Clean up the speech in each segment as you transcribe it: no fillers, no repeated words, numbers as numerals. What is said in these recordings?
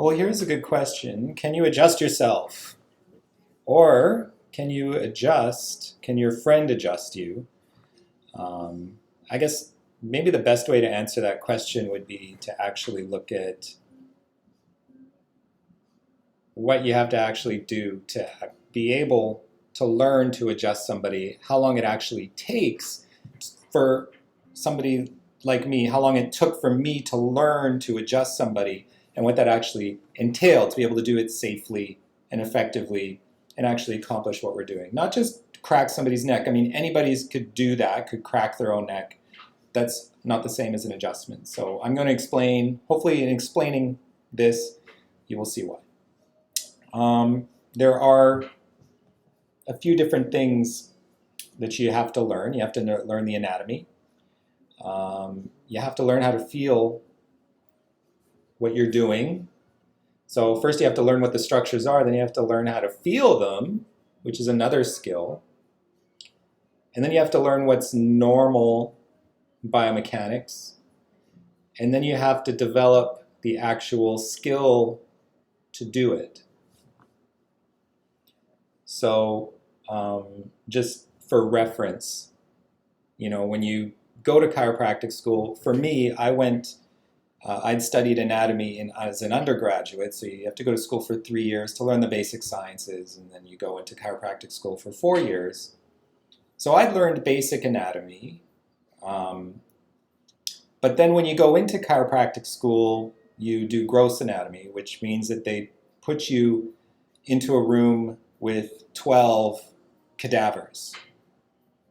Well, here's a good question. Can you adjust yourself? Or can your friend adjust you? I guess maybe the best way to answer that question would be to actually look at what you have to actually do to be able to learn to adjust somebody, how long it actually takes for somebody like me, how long it took for me to learn to adjust somebody, and what that actually entailed to be able to do it safely and effectively and actually accomplish what we're doing. Not just crack somebody's neck. I mean, anybody could do that, could crack their own neck. That's not the same as an adjustment. So I'm going to explain, hopefully in explaining this, you will see why. There are a few different things that you have to learn. You have to learn the anatomy. You have to learn how to feel what you're doing. So first you have to learn what the structures are, then you have to learn how to feel them, which is another skill. And then you have to learn what's normal biomechanics. And then you have to develop the actual skill to do it. So just for reference, when you go to chiropractic school, for me, I'd studied anatomy as an undergraduate, so you have to go to school for 3 years to learn the basic sciences, and then you go into chiropractic school for 4 years. So I'd learned basic anatomy, but then when you go into chiropractic school, you do gross anatomy, which means that they put you into a room with 12 cadavers.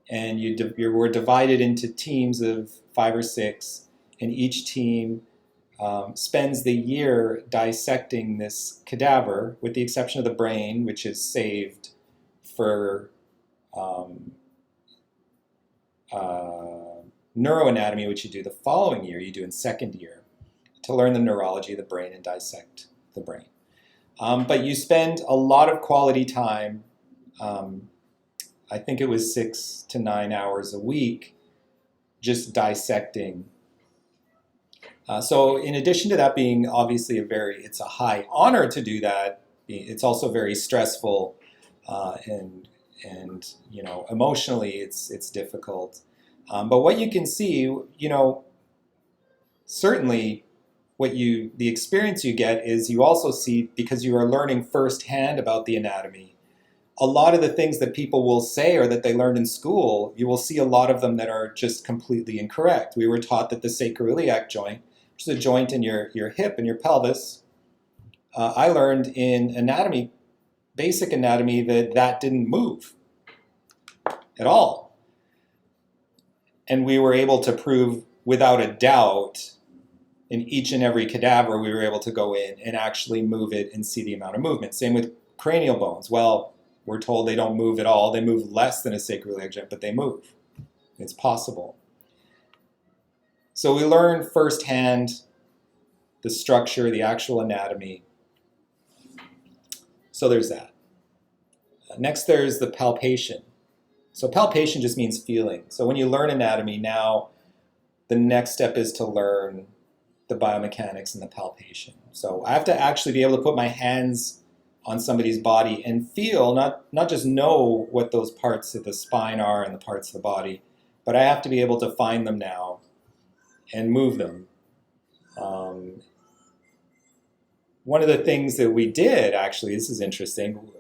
And you were divided into teams of 5 or 6, and each team spends the year dissecting this cadaver, with the exception of the brain, which is saved for neuroanatomy, which you do the following year, you do in second year, to learn the neurology of the brain and dissect the brain. But you spend a lot of quality time, I think it was 6 to 9 hours a week, just dissecting. So in addition to that being obviously it's a high honor to do that, it's also very stressful, and emotionally it's difficult. But what you can see, certainly the experience you get is you also see, because you are learning firsthand about the anatomy, a lot of the things that people will say or that they learned in school, you will see a lot of them that are just completely incorrect. We were taught that the sacroiliac joint, which is a joint in your hip and your pelvis, I learned in anatomy, basic anatomy, that didn't move at all. And we were able to prove without a doubt in each and every cadaver, we were able to go in and actually move it and see the amount of movement. Same with cranial bones. Well, we're told they don't move at all. They move less than a sacroiliac joint, but they move. It's possible. So we learn firsthand the structure, the actual anatomy. So there's that. Next, there's the palpation. So palpation just means feeling. So when you learn anatomy, now the next step is to learn the biomechanics and the palpation. So I have to actually be able to put my hands on somebody's body and feel, not just know what those parts of the spine are and the parts of the body, but I have to be able to find them now and move them. One of the things that we did, actually, this is interesting,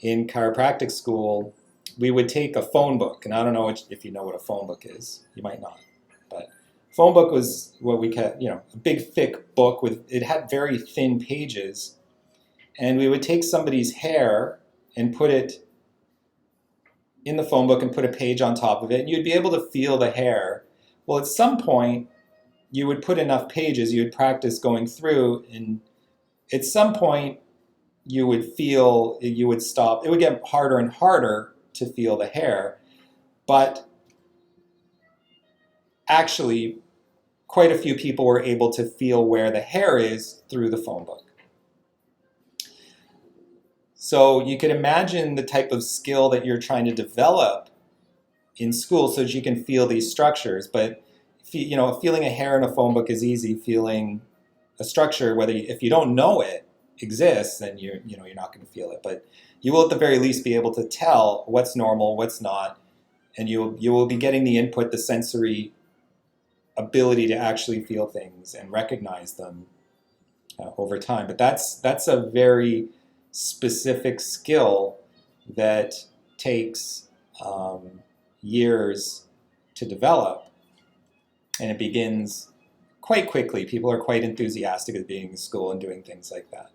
in chiropractic school, we would take a phone book, and I don't know if you know what a phone book is. You might not, but phone book was what we kept, a big thick book it had very thin pages, and we would take somebody's hair and put it in the phone book and put a page on top of it, and you'd be able to feel the hair. Well, at some point, you would put enough pages, you would practice going through, and at some point, you would stop. It would get harder and harder to feel the hair, but actually, quite a few people were able to feel where the hair is through the phone book. So you could imagine the type of skill that you're trying to develop in school so that you can feel these structures. But feeling a hair in a phone book is easy. Feeling a structure, if you don't know it exists, then you're not going to feel it. But you will at the very least be able to tell what's normal, what's not, and you will be getting the input, the sensory ability to actually feel things and recognize them over time. But that's a very specific skill that takes years to develop, and it begins quite quickly. People are quite enthusiastic at being in school and doing things like that.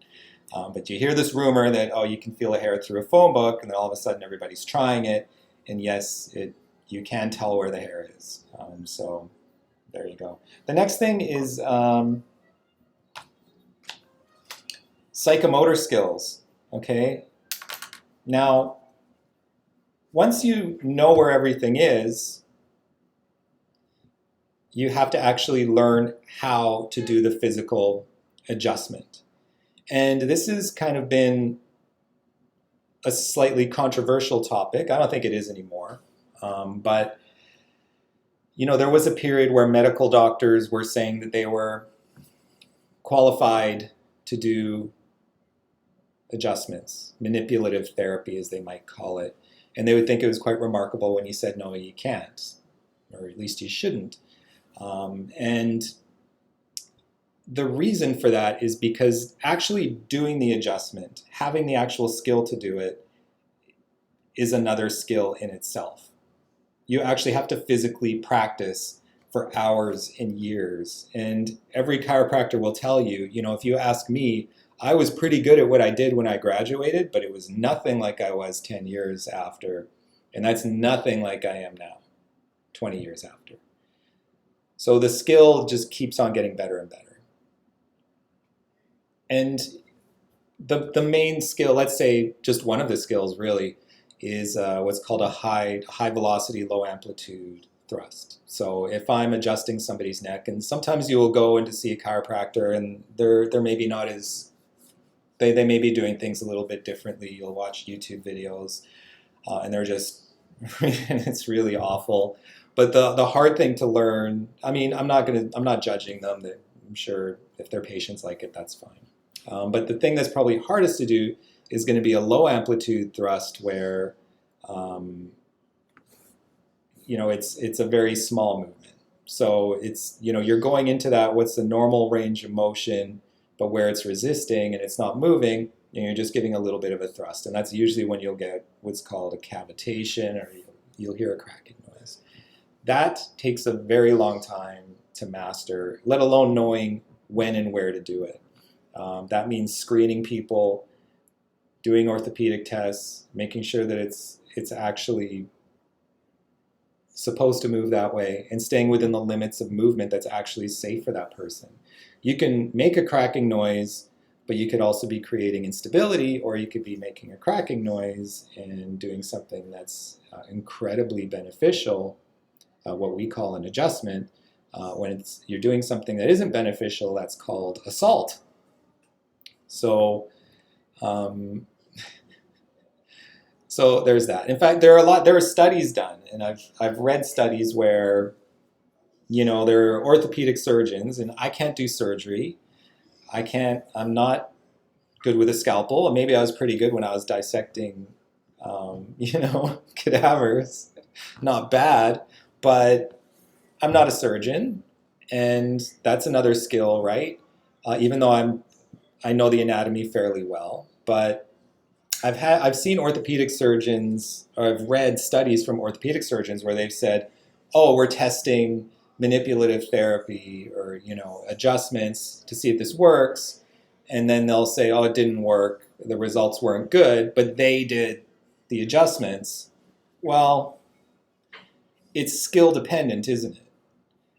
But you hear this rumor that, oh, you can feel a hair through a phone book, and then all of a sudden everybody's trying it. And yes, you can tell where the hair is. So there you go. The next thing is psychomotor skills. Okay. Now, once you know where everything is, you have to actually learn how to do the physical adjustment. And this has kind of been a slightly controversial topic. I don't think it is anymore. But, there was a period where medical doctors were saying that they were qualified to do adjustments, manipulative therapy, as they might call it. And they would think it was quite remarkable when you said, no, you can't, or at least you shouldn't. And the reason for that is because actually doing the adjustment, having the actual skill to do it, is another skill in itself. You actually have to physically practice for hours and years. And every chiropractor will tell you, if you ask me, I was pretty good at what I did when I graduated, but it was nothing like I was 10 years after. And that's nothing like I am now, 20 years after. So the skill just keeps on getting better and better. And the main skill, let's say just one of the skills really, is what's called a high velocity, low amplitude thrust. So if I'm adjusting somebody's neck, and sometimes you will go in to see a chiropractor and they're maybe not as, they may be doing things a little bit differently. You'll watch YouTube videos and they're just, it's really awful. But the hard thing to learn, I'm not judging them. I'm sure if their patients like it, that's fine. But the thing that's probably hardest to do is going to be a low amplitude thrust where, it's a very small movement. So it's, you're going into that, what's the normal range of motion, but where it's resisting and it's not moving, you're just giving a little bit of a thrust. And that's usually when you'll get what's called a cavitation, or you'll hear a cracking noise. That takes a very long time to master, let alone knowing when and where to do it. That means screening people, doing orthopedic tests, making sure that it's actually supposed to move that way, and staying within the limits of movement that's actually safe for that person. You can make a cracking noise, but you could also be creating instability, or you could be making a cracking noise and doing something that's incredibly beneficial, what we call an adjustment. When you're doing something that isn't beneficial, that's called assault. So, so there's that. In fact, there are studies done, and I've read studies where, there are orthopedic surgeons, and I can't do surgery. I'm not good with a scalpel. Maybe I was pretty good when I was dissecting, cadavers. Not bad, but I'm not a surgeon, and that's another skill, right? Even though I know the anatomy fairly well, but I've seen orthopedic surgeons, or I've read studies from orthopedic surgeons where they've said, oh, we're testing manipulative therapy or, adjustments to see if this works. And then they'll say, oh, it didn't work. The results weren't good, but they did the adjustments. Well, it's skill dependent, isn't it?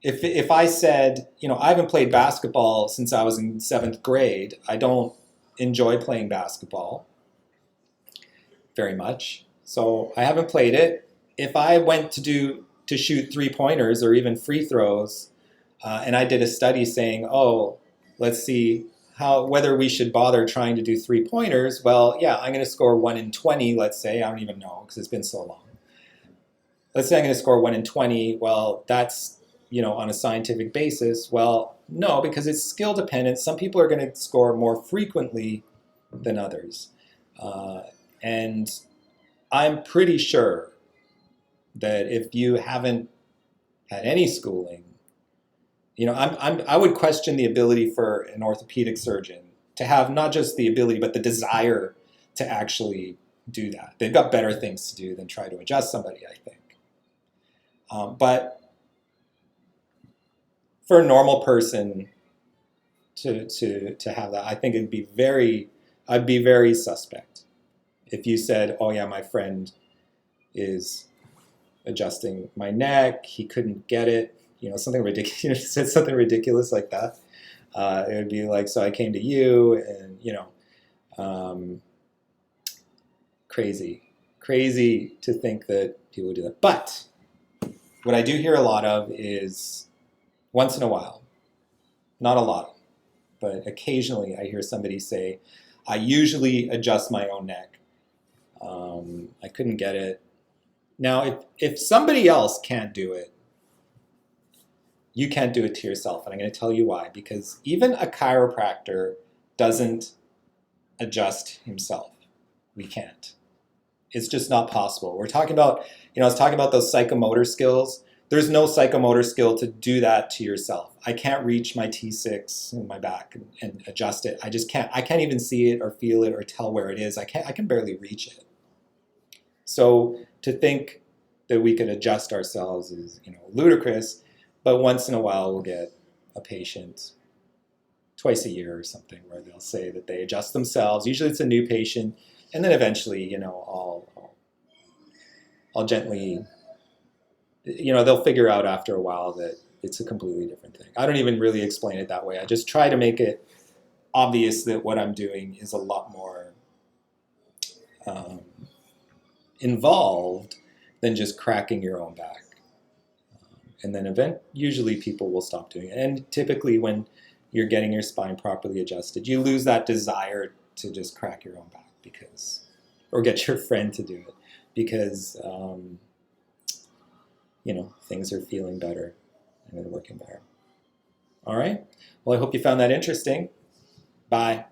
If I said, I haven't played basketball since I was in 7th grade. I don't enjoy playing basketball very much, so I haven't played it. If I went to shoot 3-pointers or even free throws, and I did a study saying, oh, let's see whether we should bother trying to do 3-pointers. Well, yeah, I'm going to score 1 in 20, let's say. I don't even know because it's been so long. Let's say I'm going to score 1 in 20. Well, that's on a scientific basis. Well, no, because it's skill dependent. Some people are going to score more frequently than others. And I'm pretty sure that if you haven't had any schooling, I would question the ability for an orthopedic surgeon to have not just the ability, but the desire to actually do that. They've got better things to do than try to adjust somebody, I think. But for a normal person to have that, I think I'd be very suspect if you said, "Oh yeah, my friend is adjusting my neck. He couldn't get it." Something ridiculous. Said something ridiculous like that. It would be like, "So I came to you," and crazy to think that people would do that. But what I do hear a lot of is once in a while, not a lot, but occasionally I hear somebody say, "I usually adjust my own neck. I couldn't get it." Now, if somebody else can't do it, you can't do it to yourself. And I'm going to tell you why. Because even a chiropractor doesn't adjust himself. We can't. It's just not possible. We're talking about, I was talking about those psychomotor skills. There's no psychomotor skill to do that to yourself. I can't reach my T6 in my back and adjust it. I just can't. I can't even see it or feel it or tell where it is. I can barely reach it. So to think that we could adjust ourselves is, ludicrous. But once in a while, we'll get a patient twice a year or something where they'll say that they adjust themselves. Usually, it's a new patient, and then eventually, I'll gently, they'll figure out after a while that it's a completely different thing. I don't even really explain it that way. I just try to make it obvious that what I'm doing is a lot more involved than just cracking your own back. And then usually people will stop doing it. And typically when you're getting your spine properly adjusted, you lose that desire to just crack your own back or get your friend to do it because, things are feeling better and they're working better. All right. Well, I hope you found that interesting. Bye.